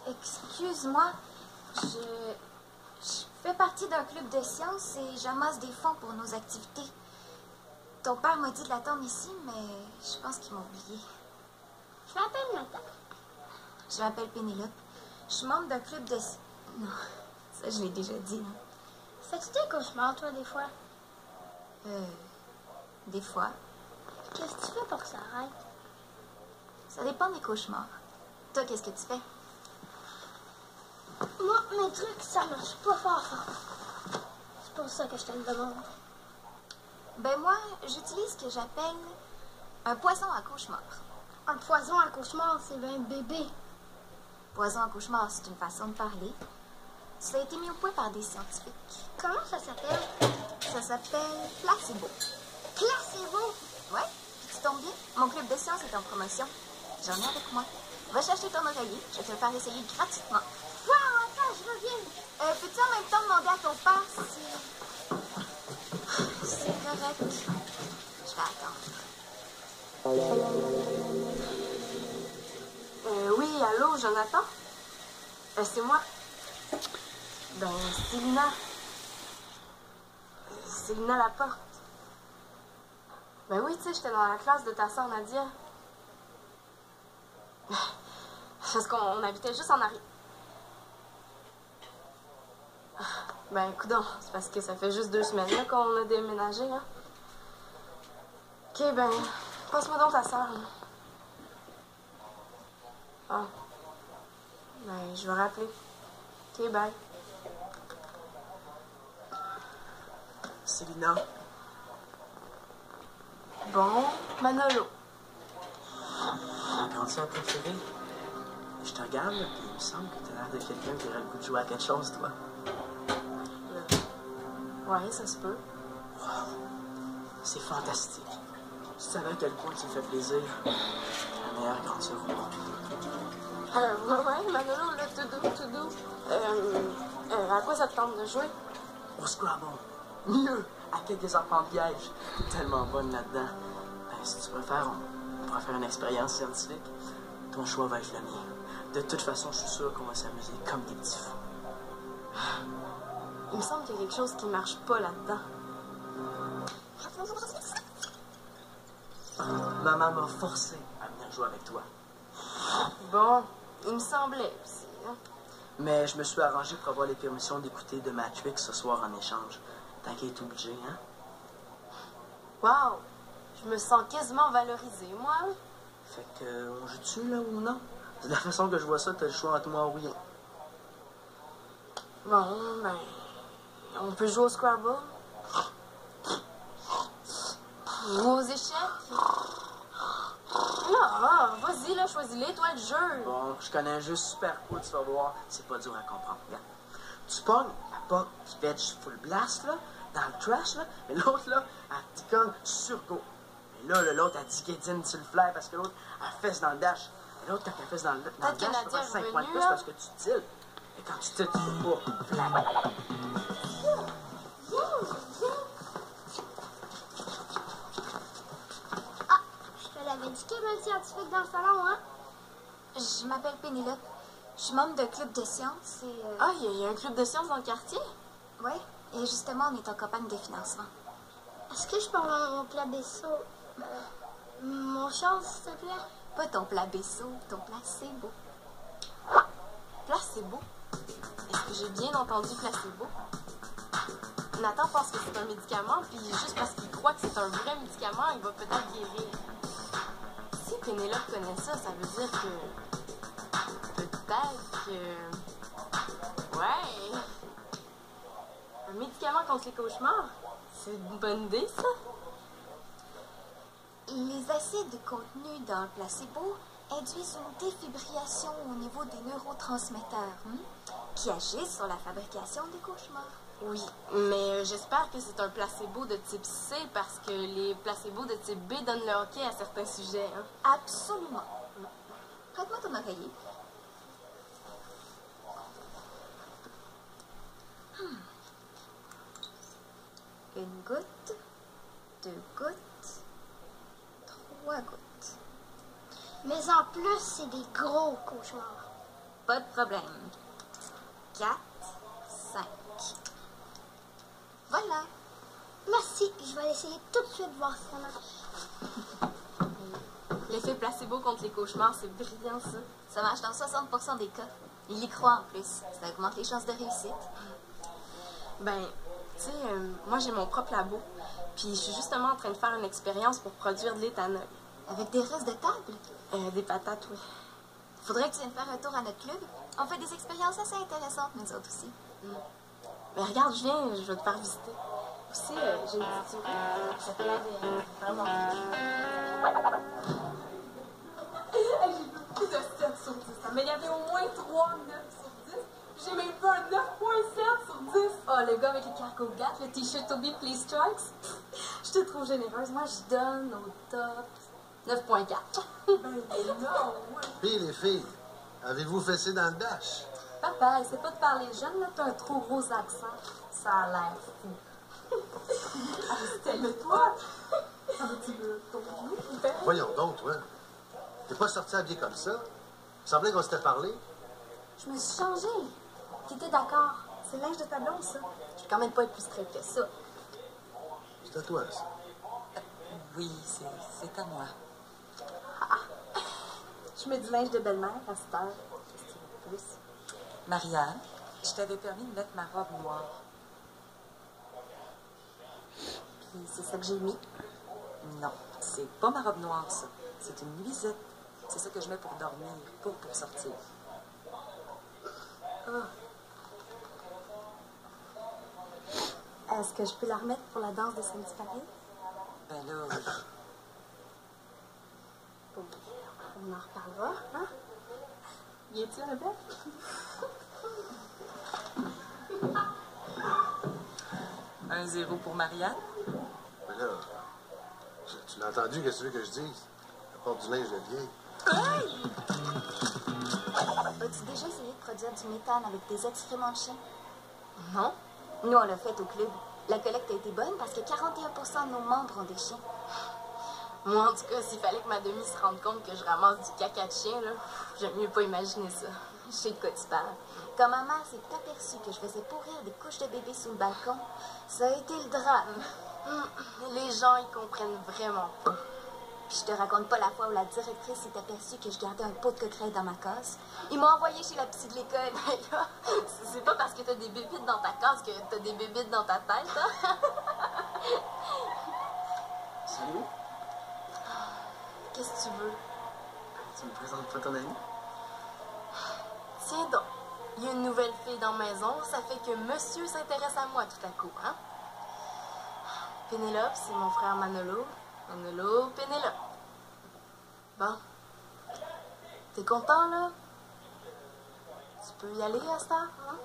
Excuse-moi, je fais partie d'un club de sciences et j'amasse des fonds pour nos activités. Ton père m'a dit de l'attendre ici, mais je pense qu'il m'a oublié. Je m'appelle Nathan. Je m'appelle Pénélope. Je suis membre d'un club de... Non, ça je l'ai déjà dit. Hein. Fais-tu des cauchemars, toi, des fois? Des fois. Qu'est-ce que tu fais pour que ça arrête? Ça dépend des cauchemars. Toi, qu'est-ce que tu fais? Moi, mes trucs, ça marche pas fort. C'est pour ça que je te le demande. Ben moi, j'utilise ce que j'appelle un poison à cauchemar. Un poison à cauchemar, c'est bien bébé. Poison à cauchemar, c'est une façon de parler. Ça a été mis au point par des scientifiques. Comment ça s'appelle? Ça s'appelle placebo. Placebo? Ouais, puis tu tombes bien. Mon club de sciences est en promotion. J'en ai avec moi. Va chercher ton oreiller, je vais te le faire essayer gratuitement. Wow, attends, je reviens. Peux-tu en même temps demander à ton père si... C'est correct. Je vais attendre. Oui, allô, Jonathan? C'est moi. Ben, c'est Lina. C'est Lina Laporte. Ben oui, tu sais, j'étais dans la classe de ta soeur Nadia. Parce qu'on habitait juste en arrière. Ben, coudonc, c'est parce que ça fait juste 2 semaines là qu'on a déménagé, hein. Ok, ben, passe-moi donc ta soeur. Ah. Ben, je vais rappeler. Ok, bye. C'est Lina. Bon, Manolo. T'as grandi un préféré? Je te regarde, là, puis il me semble que t'as l'air de quelqu'un qui aurait le goût de jouer à quelque chose, toi. Ouais, ça se peut. Wow. C'est fantastique. Tu savais à quel point tu me fais plaisir. La meilleure grande sœur au monde. Ouais, Manolo, là, tout doux. À quoi ça te tente de jouer? Au Scrabble. Mieux, à quelques enfants pièges. Tellement bonne là-dedans. Ben, si tu préfères, on pourra faire une expérience scientifique. Ton choix va être le mien. De toute façon, je suis sûr qu'on va s'amuser comme des petits fous. Il me semble qu'il y a quelque chose qui marche pas là-dedans. Maman m'a forcé à venir jouer avec toi. Bon, il me semblait aussi. Hein? Mais je me suis arrangé pour avoir les permissions d'écouter The Matrix ce soir en échange. Tant qu'il est obligé, hein? Wow! Je me sens quasiment valorisée, moi. Fait que, on joue-tu, là, ou non? De la façon que je vois ça, t'as le choix entre moi ou rien. Bon, ben... On peut jouer au Scrabble? Ou aux échecs? Ah, vas-y, là, choisis-les, toi, le jeu. Bon, je connais un jeu super cool, tu vas voir. C'est pas dur à comprendre. Regarde. Tu pognes la POC qui pêche full blast, là, dans le trash, là, mais l'autre, là, elle t'icône sur go. Mais là, l'autre, elle dit qu'elle dîne sur le flair parce que l'autre, elle fesse dans le dash. Et l'autre, quand elle fesse dans le dash, tu vas 5 points de plus parce que tu tilles. Et quand tu tilles, tu peux pas. Ah, je te l'avais dit qu'il y avait un scientifique dans le salon, hein? Je m'appelle Pénélope. Je suis membre d'un club de sciences et... Ah, il y a un club de sciences dans le quartier? Oui, et justement, on est en campagne de financement. Est-ce que je peux avoir mon plat vaisseau? Mon chance, s'il te plaît? Pas ton plat vaisseau, ton placebo. Placebo? Est-ce que j'ai bien entendu placebo? Nathan pense que c'est un médicament, puis juste parce qu'il croit que c'est un vrai médicament, il va peut-être guérir. Si Pénélope connaît ça, ça veut dire que... Peut-être que... Ouais... Un médicament contre les cauchemars? C'est une bonne idée, ça? Les acides contenus dans le placebo induisent une défibrillation au niveau des neurotransmetteurs qui agissent sur la fabrication des cauchemars. Oui, mais j'espère que c'est un placebo de type C parce que les placebos de type B donnent le hockey à certains sujets. Hein? Absolument. Prête-moi ton oreiller. gouttes, 2 gouttes, 3 gouttes. Mais en plus, c'est des gros cauchemars. Pas de problème. 4, 5. Voilà. Merci, je vais essayer tout de suite voir si ça marche. L'effet placebo contre les cauchemars, c'est brillant, ça. Ça marche dans 60% des cas. Il y croit en plus. Ça augmente les chances de réussite. Ben, tu sais, moi, j'ai mon propre labo. Puis, je suis justement en train de faire une expérience pour produire de l'éthanol. Avec des restes de table. Des patates, oui. Faudrait que tu viennes faire un tour à notre club. On fait des expériences assez intéressantes, nous autres aussi. Ben, regarde, je viens, je vais te faire visiter. Aussi, j'ai une petite souris. Ça fait l'air vraiment J'ai eu plus de 7 sur 10. Mais il y avait au moins 3 9 sur 10. J'ai même pas un 9.7 sur 10. Oh, le gars avec les cargo-gats, le t-shirt Toby Please Strikes. Je te trouve généreuse. Moi, je donne au top 9.4. Ben non, ouais. Puis les filles, avez-vous fessé dans le dash? Papa, essaie pas de parler jeune, là, t'as un trop gros accent. Ça a l'air fou. C'était toi. Tu veux ton genou? Voyons donc, toi. T'es pas sorti habillé comme ça? Il semblait qu'on s'était parlé. Je me suis changée. T'étais d'accord. C'est le linge de ta blonde, ça. Je vais quand même pas être plus straight que ça. C'est à toi, ça. Oui, c'est à moi. Je mets du linge de belle-mère à cette heure. Qu'est-ce que tu veux plus? Marianne, je t'avais permis de mettre ma robe noire. Puis c'est ça que j'ai mis. Non, c'est pas ma robe noire, ça. C'est une nuisette. C'est ça que je mets pour dormir, pas pour sortir. Est-ce que je peux la remettre pour la danse de samedi pareil? Ben là, Bon, on en reparlera, hein? Y est-il un bœuf? 1-0 pour Marianne. Mais là, tu l'as entendu, qu'est-ce que tu veux que je dise? La porte du linge de vieille. As-tu déjà essayé de produire du méthane avec des excréments de chien? Non. Nous, on l'a fait au club. La collecte a été bonne parce que 41% de nos membres ont des chiens. Moi, en tout cas, s'il fallait que ma demi se rende compte que je ramasse du caca de chien, là, j'aime mieux pas imaginer ça. Je sais de quoi tu parles. Quand ma mère s'est aperçue que je faisais pourrir des couches de bébé sous le balcon, ça a été le drame. Les gens, ils comprennent vraiment pas. Puis je te raconte pas la fois où la directrice s'est aperçue que je gardais un pot de coquerelle dans ma case. Ils m'ont envoyé chez la psy de l'école. Ben là, c'est pas parce que t'as des bébites dans ta case que t'as des bébites dans ta tête, hein? Salut, Qu'est-ce que tu veux? tu me présentes pas ton ami? Tiens donc, il y a une nouvelle fille dans la maison, ça fait que monsieur s'intéresse à moi tout à coup, hein? Pénélope, c'est mon frère Manolo. Manolo, Pénélope. Bon. T'es content, là? Tu peux y aller à cette heure, hein?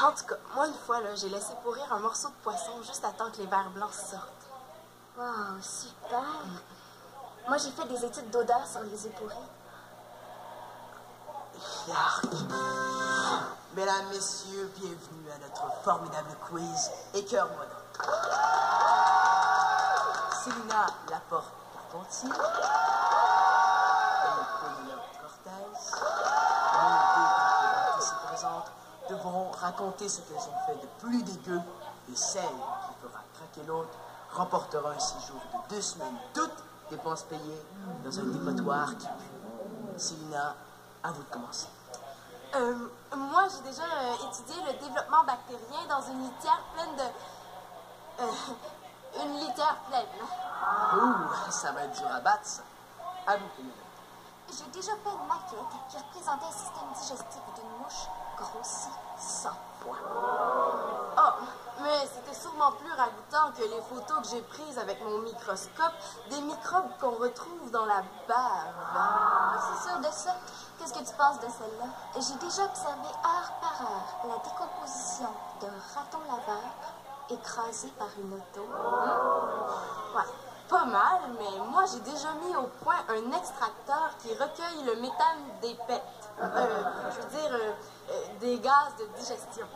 En tout cas, moi, une fois, là, j'ai laissé pourrir un morceau de poisson juste à temps que les vers blancs sortent. Wow, super. Moi, j'ai fait des études d'odeur sur les œufs pourris. Yark. Mesdames, messieurs, bienvenue à notre formidable quiz Écœure-moi donc. Célina Laporte-Carpentier et Pénélope Cortez, les deux concurrentes ici présentes, devront raconter ce qu'elles ont fait de plus dégueu et celle qui fera craquer l'autre remportera un séjour de 2 semaines, toutes dépenses payées, dans un dépotoir qui pue. Célina, à vous de commencer. Moi, j'ai déjà étudié le développement bactérien dans une litière pleine de... une litière pleine. Ouh, ça va être dur à battre, ça. À vous, Pénélope. J'ai déjà fait une maquette qui représentait un système digestif d'une mouche grossie 100 fois. Oh, mais c'était sûrement plus ragoûtant que les photos que j'ai prises avec mon microscope des microbes qu'on retrouve dans la bave. C'est sûr de ça. Qu'est-ce que tu penses de celle-là? J'ai déjà observé heure par heure la décomposition d'un raton laveur écrasé par une auto. Ouais, pas mal, mais moi j'ai déjà mis au point un extracteur qui recueille le méthane des pets. Je veux dire, des gaz de digestion.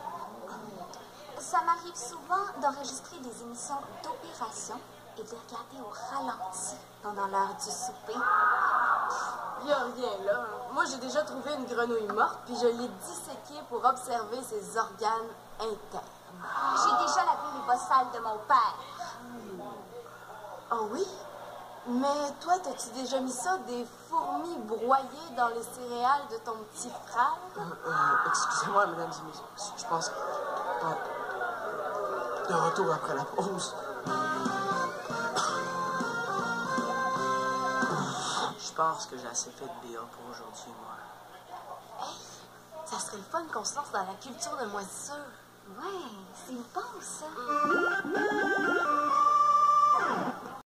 Ça m'arrive souvent d'enregistrer des émissions d'opération et de les regarder au ralenti pendant l'heure du souper. Il y a rien là. Moi, j'ai déjà trouvé une grenouille morte, puis je l'ai disséquée pour observer ses organes internes. J'ai déjà lavé les bossales de mon père. Oh oui? Mais toi, t'as-tu déjà mis ça, des fourmis broyées dans les céréales de ton petit frère? Excusez-moi, mesdames et messieurs. Je pense que... De retour après la pause. Je pense que j'ai assez fait de BA pour aujourd'hui, moi. Hey, ça serait le fun qu'on se lance dans la culture de moisissure. Ouais, c'est bon ça.